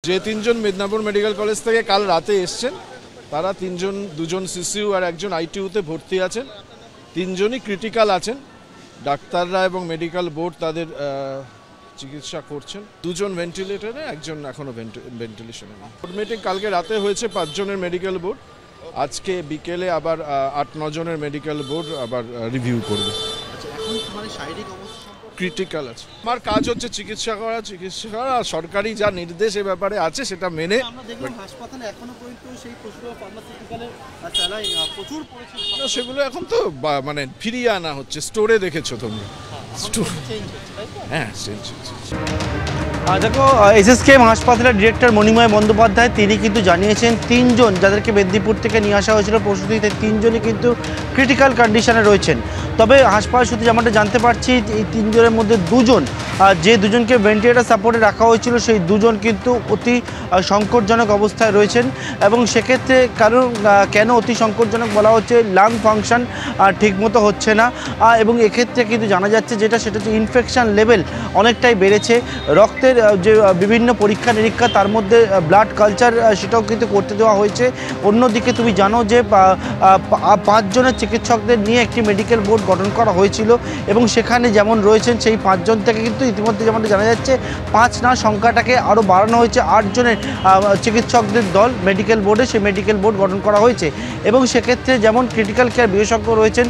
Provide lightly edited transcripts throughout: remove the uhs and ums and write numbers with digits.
যে তিনজন Medinipur medical college থেকে কাল রাতে এসছেন তারা দুজন সিসিউ আর একজন আইটিইউতে ভর্তি আছেন। তিনজনই ক্রিটিক্যাল আছেন। ডাক্তাররা এবং মেডিকেল বোর্ড তাদের চিকিৎসা করছেন। দুজন ভেন্টিলেটরে, একজন এখনো ভেন্টিলেশনে। বোর্ড মিটিং কালকে রাতে হয়েছে 5 জনের মেডিকেল বোর্ড। আজকে বিকেলে আবার 8-9 জনের মেডিকেল বোর্ড আবার রিভিউ করবে। ক্রিটিক্যাল আছে। আমার কাজ হচ্ছে চিকিৎসা করা আর সরকারি যা নির্দেশ এ ব্যাপারে আছে সেটা মেনে। সেগুলো এখন তো মানে ফিরিয়ে আনা হচ্ছে। স্টোরে দেখেছো তোমরা? হ্যাঁ, দেখো, এসএসকেএম হাসপাতালের ডিরেক্টর মণিময় বন্দ্যোপাধ্যায় তিনি কিন্তু জানিয়েছেন 3 জন যাদেরকে মেদিনীপুর থেকে নিয়ে আসা হয়েছিল প্রসূতিতে 3 জনই কিন্তু ক্রিটিক্যাল কন্ডিশনে রয়েছেন। তবে হাসপাতাল সূত্রে যেমনটা জানতে পারছি এই 3 জনের মধ্যে 2 জন যে 2 জনকে ভেন্টিলেটর সাপোর্টে রাখা হয়েছিল সেই 2 জন কিন্তু অতি সংকটজনক অবস্থায় রয়েছেন। এবং সেক্ষেত্রে কেন অতি সংকটজনক বলা হচ্ছে, লাং ফাংশন ঠিকমতো হচ্ছে না। এবং এক্ষেত্রে কিন্তু জানা যাচ্ছে সেটা হচ্ছে ইনফেকশন লেভেল অনেকটাই বেড়েছে। রক্তের যে বিভিন্ন পরীক্ষা নিরীক্ষা তার মধ্যে ব্লাড কালচার সেটাও কিন্তু করতে দেওয়া হয়েছে। অন্যদিকে তুমি জানো যে 5 জনের চিকিৎসকদের নিয়ে একটি মেডিকেল বোর্ড গঠন করা হয়েছিল এবং সেখানে যেমন রয়েছেন সেই 5 জন থেকে কিন্তু ইতিমধ্যে যেমনটা জানা যাচ্ছে 5 না সংখ্যাটাকে আরও বাড়ানো হয়েছে। 8 জনের চিকিৎসকদের দল মেডিকেল বোর্ডে সেই মেডিকেল বোর্ড গঠন করা হয়েছে। এবং সেক্ষেত্রে যেমন ক্রিটিক্যাল কেয়ার বিশেষজ্ঞ রয়েছেন,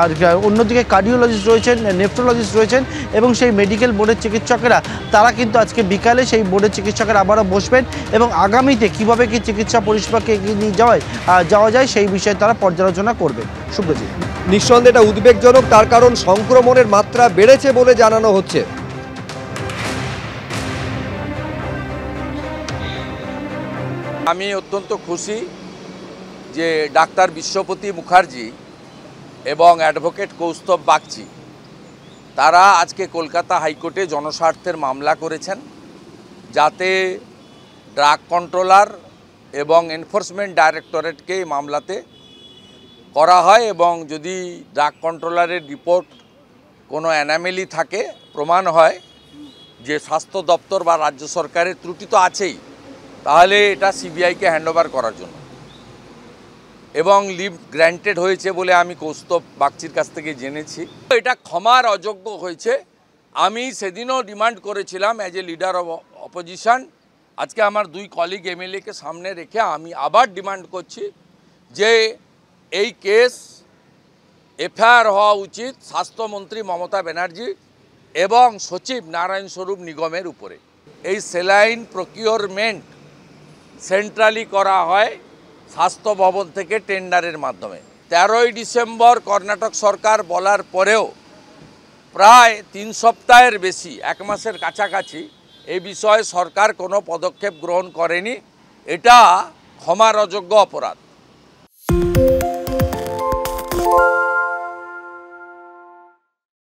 আর অন্যদিকে কার্ডিওলজিস্ট রয়েছেন, নেফ্রোলজিস্ট রয়েছেন এবং সেই মেডিকেল বোর্ডের চিকিৎসকেরা তারা কিন্তু আজকে বিকালে সেই বোর্ডের চিকিৎসকেরা আবারও বসবেন এবং আগামীতে কীভাবে কি চিকিৎসা পরিষেবাকে এগিয়ে নিয়ে যাওয়া যায় সেই বিষয়ে তারা পর্যালোচনা করবে। সুব্রজিৎ, নিঃসন্দেহে এটা উদ্বেগজনক, তার কারণ সংক্রমণের মাত্রা বেড়েছে বলে জানানো হচ্ছে। আমি অত্যন্ত খুশি যে ডাক্তার বিশ্বপতি মুখার্জি এবং অ্যাডভোকেট কৌস্তব বাগচি তারা আজকে কলকাতা হাইকোর্টে জনস্বার্থের মামলা করেছেন যাতে ড্রাগ কন্ট্রোলার এবং এনফোর্সমেন্ট ডাইরেক্টরেটকে এই মামলাতে করা হয় এবং যদি ড্রাগ কন্ট্রোলারের রিপোর্ট কোনো অ্যানামেলি থাকে, প্রমাণ হয় যে স্বাস্থ্য দপ্তর বা রাজ্য সরকারের ত্রুটি তো আছেই, তাহলে এটা সিবিআইকে হ্যান্ডওভার করার জন্য। এবং লিভ গ্র্যান্টেড হয়েছে বলে আমি কৌস্তব বাগচির কাছ থেকে জেনেছি। এটা ক্ষমার অযোগ্য হয়েছে। আমি সেদিনও ডিমান্ড করেছিলাম as a leader of opposition. আজকে আমার 2 কলিগ এমএলএকে সামনে রেখে আমি আবার ডিমান্ড করছি যে এই কেস এফআইআর হওয়া উচিত স্বাস্থ্যমন্ত্রী মমতা ব্যানার্জি এবং সচিব নারায়ণ স্বরূপ নিগমের উপরে। এই সেলাইন প্রকিউরমেন্ট সেন্ট্রালি করা হয় স্বাস্থ্য ভবন থেকে টেন্ডারের মাধ্যমে। 13ই ডিসেম্বর কর্ণাটক সরকার বলার পরেও প্রায় 3 সপ্তাহের বেশি, 1 মাসের কাছাকাছি এই বিষয়ে সরকার কোনো পদক্ষেপ গ্রহণ করেনি। এটা ক্ষমার অযোগ্য অপরাধ।